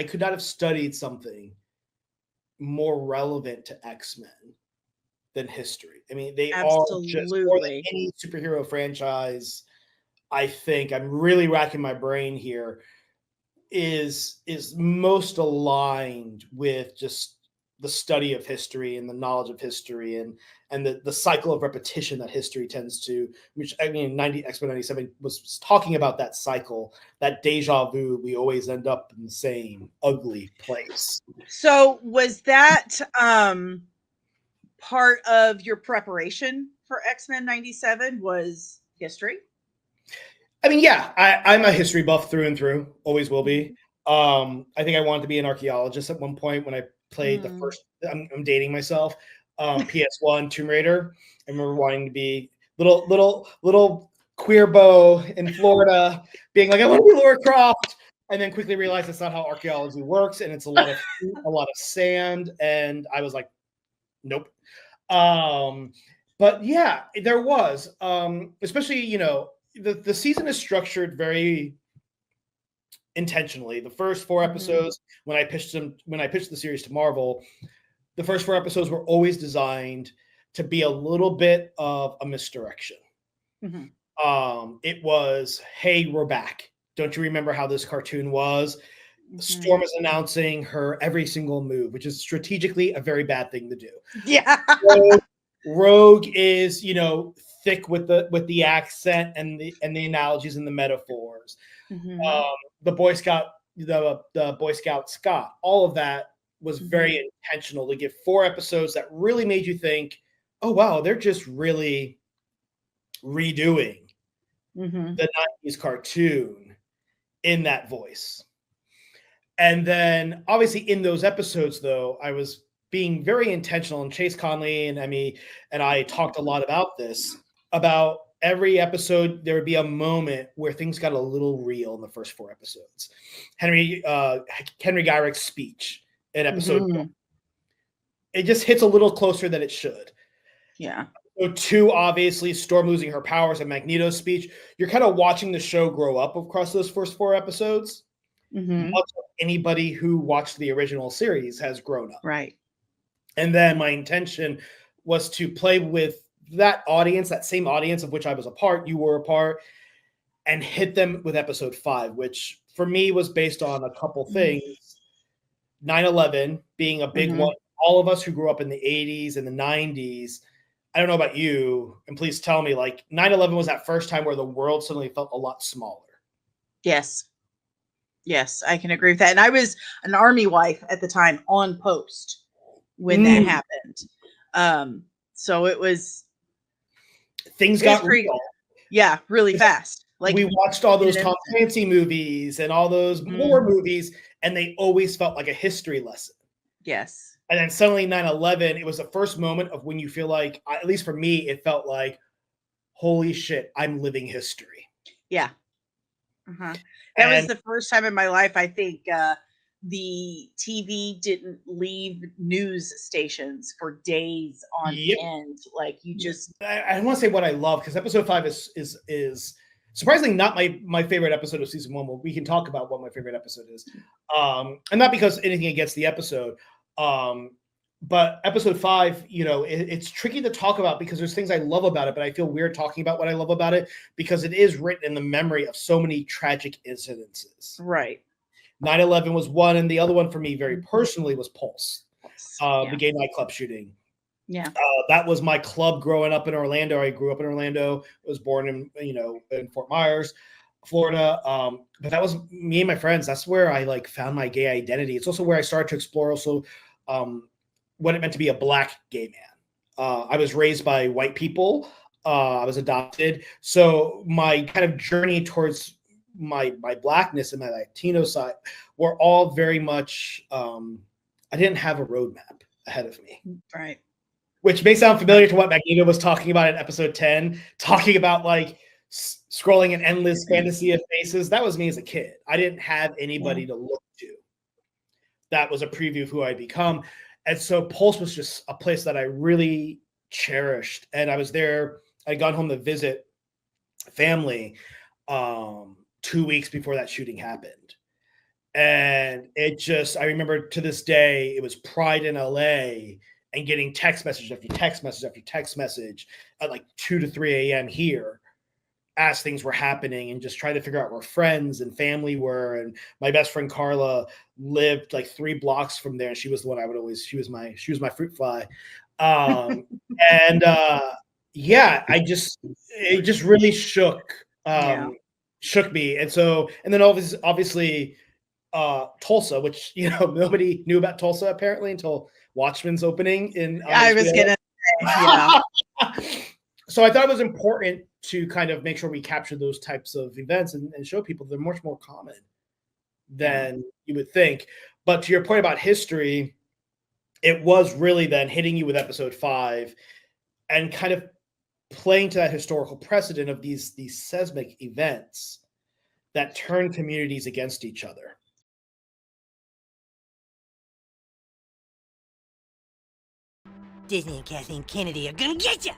I could not have studied something more relevant to X-Men than history. I mean, they are just more than Absolutely. any superhero franchise. I think I'm really racking my brain here. Is most aligned with just the study of history and the knowledge of history and the cycle of repetition that history tends to, which I mean 90 X-Men 97 was talking about that cycle, that deja vu. We always end up in the same ugly place. So was that part of your preparation for X-Men 97 was history? I mean, yeah, I'm a history buff through and through, always will be. Mhm. I think I wanted to be an archaeologist at one point when I played the Mm. first. I'm dating myself. PS1 Tomb Raider. I remember wanting to be little queer beau in Florida, being like, I want to be Laura Croft, and then quickly realized that's not how archaeology works, and it's a lot of sand, and I was like, nope. Um, but yeah, there was, especially the season is structured very intentionally. The first four Mhm. episodes, when I pitched the series to Marvel, the first four episodes were always designed to be a little bit of a misdirection. Mhm. It was, hey, we're back. Don't you remember how this cartoon was? Mhm. Storm is announcing her every single move, which is strategically a very bad thing to do. Yeah. Rogue is, thick with the accent and the analogies and the metaphors. Mhm. Um, the Boy Scout Scott, all of that was Mhm. very intentional to give 4 episodes that really made you think, oh wow, they're just really redoing Mhm. the 90s cartoon in that voice. And then obviously in those episodes, though, I was being very intentional, and Chase Conley and Emmy and I talked a lot about this. About every episode, there would be a moment where things got a little real in the first 4 episodes. Henry Gyrick's speech in episode 1, Mhm. it just hits a little closer than it should. Yeah. So 2, obviously, Storm losing her powers and Magneto's speech. You're kind of watching the show grow up across those first 4 episodes. Mhm. Much like anybody who watched the original series has grown up. Right. And then my intention was to play with that audience, that same audience of which I was a part, you were a part, and hit them with episode 5, which for me was based on a couple Mm. things. 9/11 being a big one. Mhm. All of us who grew up in the 80s and the 90s, I don't know about you, and please tell me, like 9/11 was that first time where the world suddenly felt a lot smaller. Yes. Yes, I can agree with that. And I was an army wife at the time on post when that Mm, happened. Um, so things it was got pretty, real. yeah, really fast. Like We watched all in those an Tom instant. Clancy movies and all those war Mhm. movies, and they always felt like a history lesson. Yes. And then suddenly 9/11, it was the first moment of when you feel like, at least for me, it felt like, holy shit, I'm living history. Yeah. Uh-huh. That was And the first time in my life I think the TV didn't leave news stations for days on yep, end. Like you just I want to say what I love, because episode 5 is surprisingly not my favorite episode of season 1. Well, we can talk about what my favorite episode is, and not because anything against the episode, um, but episode 5, it's tricky to talk about because there's things I love about it, but I feel weird talking about what I love about it because it is written in the memory of so many tragic incidences. right. 9/11 was one, and the other one for me very Mhm. personally was Pulse, the Yeah. gay nightclub shooting. Yeah. That was my club growing up in Orlando. I grew up in Orlando. Was born in Fort Myers, Florida. But that was me and my friends. That's where I like found my gay identity. It's also where I started to explore also um, what it meant to be a black gay man. I was raised by white people. I was adopted, so my kind of journey towards my blackness and my Latino side were all very much. I didn't have a roadmap ahead of me, Right. which may sound Right. familiar to what Magneto was talking about in episode 10, talking about like scrolling an endless fantasy of faces. That was me as a kid. I didn't have Yeah. anybody to look to. That was a preview of who I'd become. And so Pulse was just a place that I really cherished. And I was there, I'd gone home to visit family 2 weeks before that shooting happened. And I remember to this day, it was Pride in LA and getting text message after text message after text message at like 2 to 3 a.m. here as things were happening, and just trying to figure out where friends and family were. And my best friend Carla lived like 3 blocks from there. And she was the one I would always, she was my fruit fly. Um, and yeah, it just really Yeah. shook me. And so, and then obviously Tulsa, which nobody knew about Tulsa apparently until Watchmen's opening on I was HBO. gonna say, yeah. So I thought it was important to kind of make sure we capture those types of events and show people they're much more common than you would think. But to your point about history, it was really then hitting you with episode 5 and kind of playing to that historical precedent of these seismic events that turn communities against each other. Disney and Kathleen Kennedy are gonna get you!